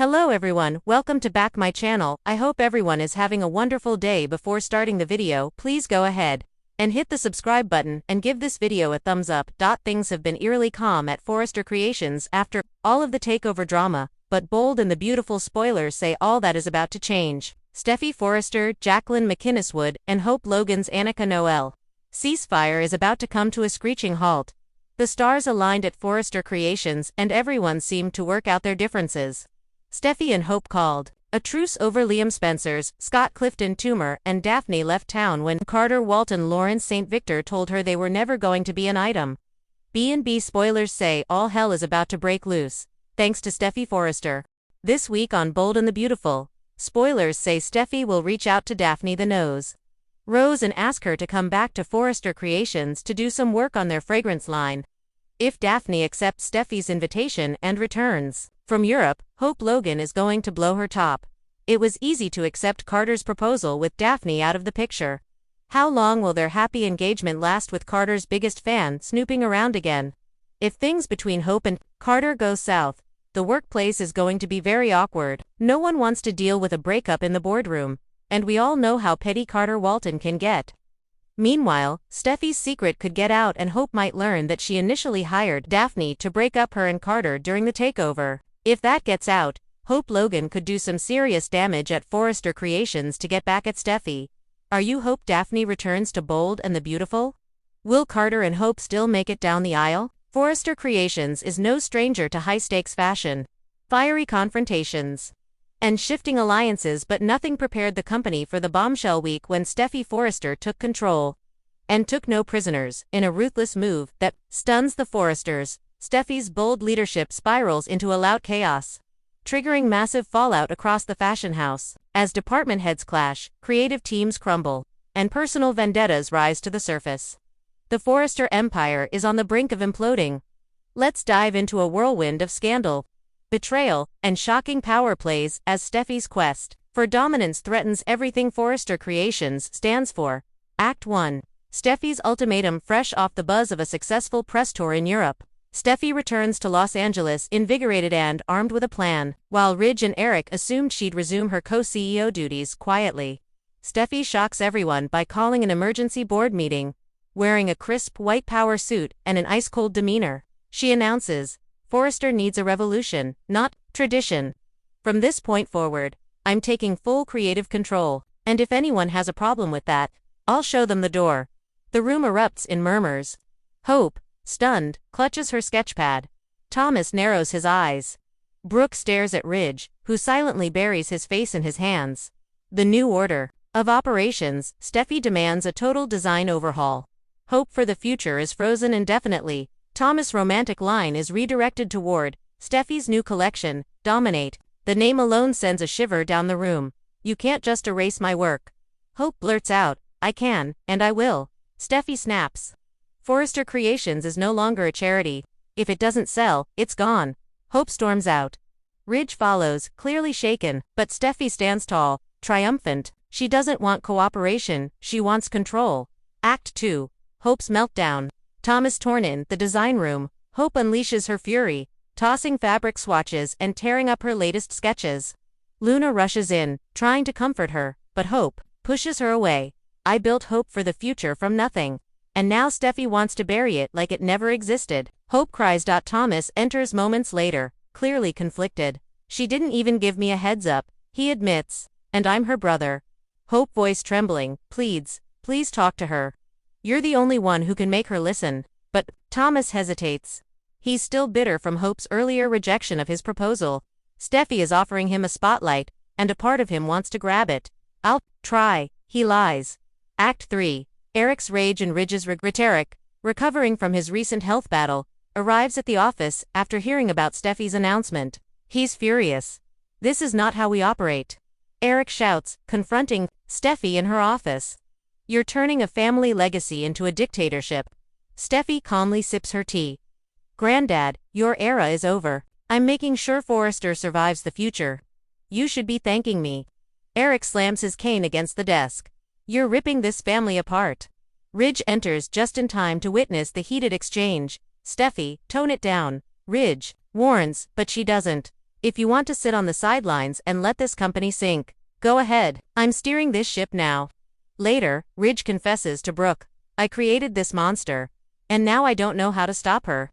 Hello everyone, welcome to back my channel. I hope everyone is having a wonderful day. Before starting the video, please go ahead and hit the subscribe button and give this video a thumbs up. Things have been eerily calm at Forrester Creations after all of the takeover drama, but Bold and the Beautiful spoilers say all that is about to change. Steffy Forrester, Jacqueline McInneswood, and Hope Logan's Annika Noel ceasefire is about to come to a screeching halt. The stars aligned at Forrester Creations and everyone seemed to work out their differences. Steffy and Hope called a truce over Liam Spencer's Scott Clifton tumor, and Daphne left town when Carter Walton Lawrence St. Victor told her they were never going to be an item. B&B spoilers say all hell is about to break loose, thanks to Steffy Forrester. This week on Bold and the Beautiful, spoilers say Steffy will reach out to Daphne the Nose Rose and ask her to come back to Forrester Creations to do some work on their fragrance line. If Daphne accepts Steffy's invitation and returns from Europe, Hope Logan is going to blow her top. It was easy to accept Carter's proposal with Daphne out of the picture. How long will their happy engagement last with Carter's biggest fan snooping around again? If things between Hope and Carter go south, the workplace is going to be very awkward. No one wants to deal with a breakup in the boardroom, and we all know how petty Carter Walton can get. Meanwhile, Steffy's secret could get out and Hope might learn that she initially hired Daphne to break up her and Carter during the takeover. If that gets out, Hope Logan could do some serious damage at Forrester Creations to get back at Steffy. Are you Hope Daphne returns to Bold and the Beautiful? Will Carter and Hope still make it down the aisle? Forrester Creations is no stranger to high-stakes fashion, fiery confrontations, and shifting alliances, but nothing prepared the company for the bombshell week when Steffy Forrester took control and took no prisoners in a ruthless move that stuns the Forresters. Steffy's bold leadership spirals into a loud chaos, triggering massive fallout across the fashion house. As department heads clash, creative teams crumble, and personal vendettas rise to the surface. The Forrester empire is on the brink of imploding. Let's dive into a whirlwind of scandal, betrayal, and shocking power plays as Steffy's quest for dominance threatens everything Forrester Creations stands for. Act 1. Steffy's ultimatum. Fresh off the buzz of a successful press tour in Europe, Steffy returns to Los Angeles invigorated and armed with a plan. While Ridge and Eric assumed she'd resume her co-CEO duties quietly, Steffy shocks everyone by calling an emergency board meeting. Wearing a crisp white power suit and an ice-cold demeanor, she announces, Forrester needs a revolution, not tradition. From this point forward, I'm taking full creative control, and if anyone has a problem with that, I'll show them the door. The room erupts in murmurs. Hope, stunned, clutches her sketchpad. Thomas narrows his eyes. Brooke stares at Ridge, who silently buries his face in his hands. The new order of operations. Steffy demands a total design overhaul. Hope for the future is frozen indefinitely. Thomas' romantic line is redirected toward Steffy's new collection, Dominate. The name alone sends a shiver down the room. You can't just erase my work. Hope blurts out, I can, and I will. Steffy snaps. Forrester Creations is no longer a charity. If it doesn't sell, it's gone. Hope storms out. Ridge follows, clearly shaken, but Steffy stands tall, triumphant. She doesn't want cooperation, she wants control. Act 2. Hope's meltdown. Thomas torn in the design room. Hope unleashes her fury, tossing fabric swatches and tearing up her latest sketches. Luna rushes in, trying to comfort her, but Hope pushes her away. I built hope for the future from nothing, and now Steffy wants to bury it like it never existed. Hope cries. Thomas enters moments later, clearly conflicted. She didn't even give me a heads up, he admits, and I'm her brother. Hope, voice trembling, pleads, please talk to her. You're the only one who can make her listen. But Thomas hesitates. He's still bitter from Hope's earlier rejection of his proposal. Steffy is offering him a spotlight, and a part of him wants to grab it. I'll try, he lies. Act 3. Eric's rage and Ridge's regret. Eric, recovering from his recent health battle, arrives at the office after hearing about Steffy's announcement. He's furious. This is not how we operate. Eric shouts, confronting Steffy in her office. You're turning a family legacy into a dictatorship. Steffy calmly sips her tea. Granddad, your era is over. I'm making sure Forrester survives the future. You should be thanking me. Eric slams his cane against the desk. You're ripping this family apart. Ridge enters just in time to witness the heated exchange. Steffy, tone it down. Ridge warns, but she doesn't. If you want to sit on the sidelines and let this company sink, go ahead. I'm steering this ship now. Later, Ridge confesses to Brooke, I created this monster. And now I don't know how to stop her.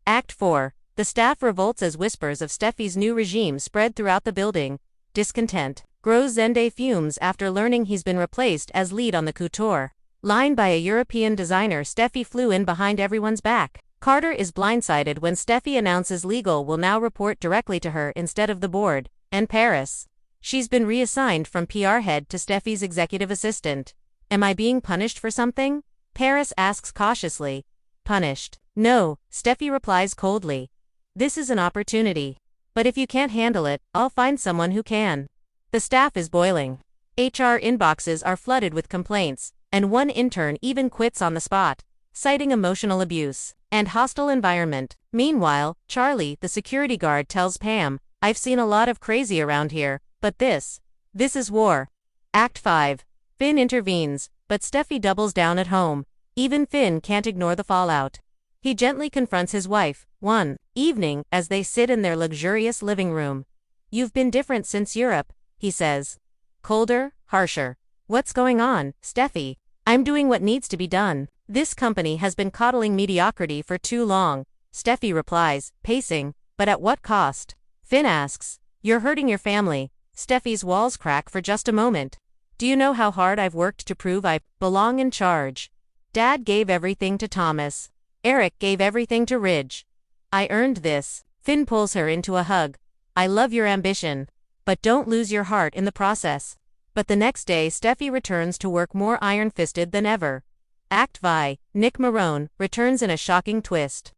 Act 4. The staff revolts as whispers of Steffy's new regime spread throughout the building. Discontent grows. Zende fumes after learning he's been replaced as lead on the couture line by a European designer. Steffy flew in behind everyone's back. Carter is blindsided when Steffy announces legal will now report directly to her instead of the board. And Paris. She's been reassigned from PR head to Steffy's executive assistant. Am I being punished for something? Paris asks cautiously. Punished? No, Steffy replies coldly. This is an opportunity. But if you can't handle it, I'll find someone who can. The staff is boiling. HR inboxes are flooded with complaints, and one intern even quits on the spot, citing emotional abuse and hostile environment. Meanwhile, Charlie, the security guard, tells Pam, I've seen a lot of crazy around here, but this is war. Act 5. Finn intervenes, but Steffy doubles down at home. Even Finn can't ignore the fallout. He gently confronts his wife, one evening, as they sit in their luxurious living room. You've been different since Europe, he says. Colder, harsher. What's going on, Steffy? I'm doing what needs to be done. This company has been coddling mediocrity for too long, Steffy replies, pacing, but at what cost? Finn asks, you're hurting your family. Steffy's walls crack for just a moment. Do you know how hard I've worked to prove I belong in charge? Dad gave everything to Thomas. Eric gave everything to Ridge. I earned this. Finn pulls her into a hug. I love your ambition. But don't lose your heart in the process. But the next day Steffy returns to work more iron-fisted than ever. Act 5. Nick Marone returns in a shocking twist.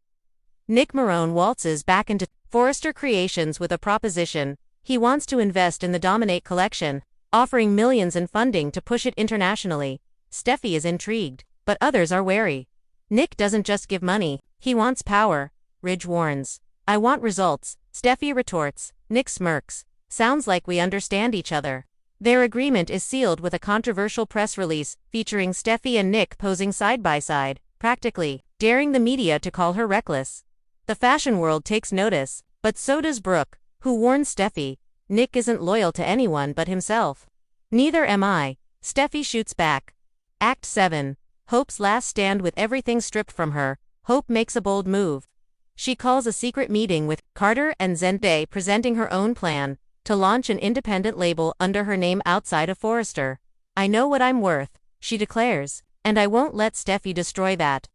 Nick Marone waltzes back into Forrester Creations with a proposition. He wants to invest in the Dominate collection, offering millions in funding to push it internationally. Steffy is intrigued, but others are wary. Nick doesn't just give money, he wants power. Ridge warns. I want results, Steffy retorts. Nick smirks. Sounds like we understand each other. Their agreement is sealed with a controversial press release featuring Steffy and Nick posing side by side, practically daring the media to call her reckless. The fashion world takes notice, but so does Brooke, who warns Steffy, Nick isn't loyal to anyone but himself. Neither am I, Steffy shoots back. Act 7. Hope's last stand. With everything stripped from her, Hope makes a bold move. She calls a secret meeting with Carter and Zende, presenting her own plan to launch an independent label under her name outside of Forrester. I know what I'm worth, she declares, and I won't let Steffy destroy that.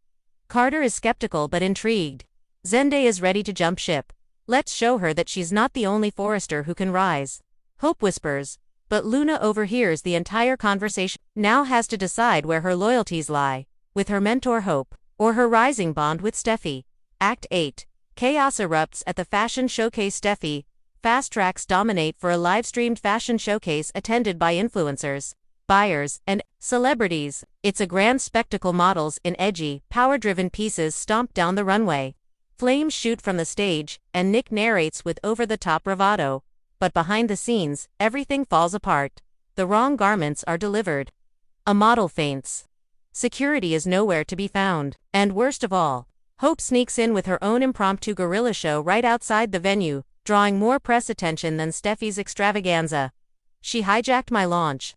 Carter is skeptical but intrigued. Zende is ready to jump ship. Let's show her that she's not the only Forrester who can rise. Hope whispers, but Luna overhears the entire conversation. Now has to decide where her loyalties lie, with her mentor Hope, or her rising bond with Steffy. Act 8. Chaos erupts at the fashion showcase. Steffy fast-tracks Dominate for a live-streamed fashion showcase attended by influencers, buyers, and celebrities. It's a grand spectacle. Models in edgy, power-driven pieces stomp down the runway. Flames shoot from the stage, and Nick narrates with over-the-top bravado. But behind the scenes, everything falls apart. The wrong garments are delivered. A model faints. Security is nowhere to be found. And worst of all, Hope sneaks in with her own impromptu guerrilla show right outside the venue, drawing more press attention than Steffy's extravaganza. She hijacked my launch.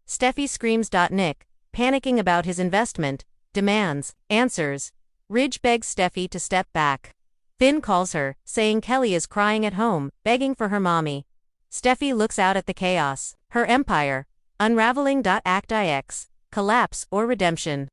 Steffy screams. Nick, panicking about his investment, demands answers. Ridge begs Steffy to step back. Finn calls her, saying Kelly is crying at home, begging for her mommy. Steffy looks out at the chaos. Her empire, unraveling. Act IX. Collapse or redemption.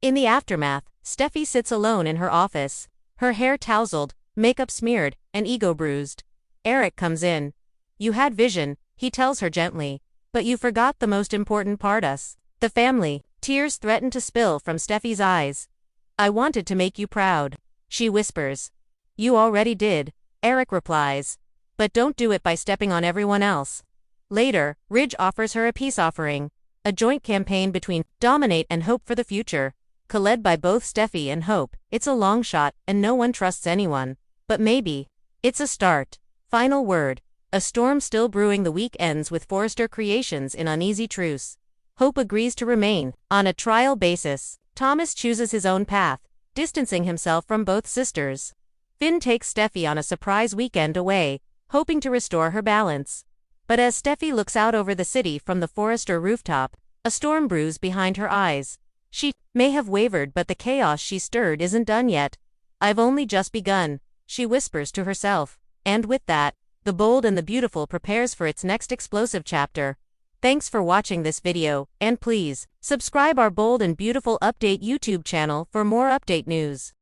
In the aftermath, Steffy sits alone in her office, her hair tousled, makeup smeared, and ego bruised. Eric comes in. You had vision, he tells her gently, but you forgot the most important part, us. The family. Tears threaten to spill from Steffy's eyes. I wanted to make you proud, she whispers. You already did, Eric replies. But don't do it by stepping on everyone else. Later, Ridge offers her a peace offering, a joint campaign between Dominate and Hope for the future, co-led by both Steffy and Hope. It's a long shot, and no one trusts anyone. But maybe it's a start. Final word. A storm still brewing. The week ends with Forrester Creations in uneasy truce. Hope agrees to remain, on a trial basis. Thomas chooses his own path, distancing himself from both sisters. Finn takes Steffy on a surprise weekend away, hoping to restore her balance. But as Steffi looks out over the city from the Forester rooftop, a storm brews behind her eyes. She may have wavered, but the chaos she stirred isn't done yet. I've only just begun, she whispers to herself. And with that, the bold and the beautiful prepares for its next explosive chapter. Thanks for watching this video, and please, subscribe our Bold and Beautiful Update YouTube channel for more update news.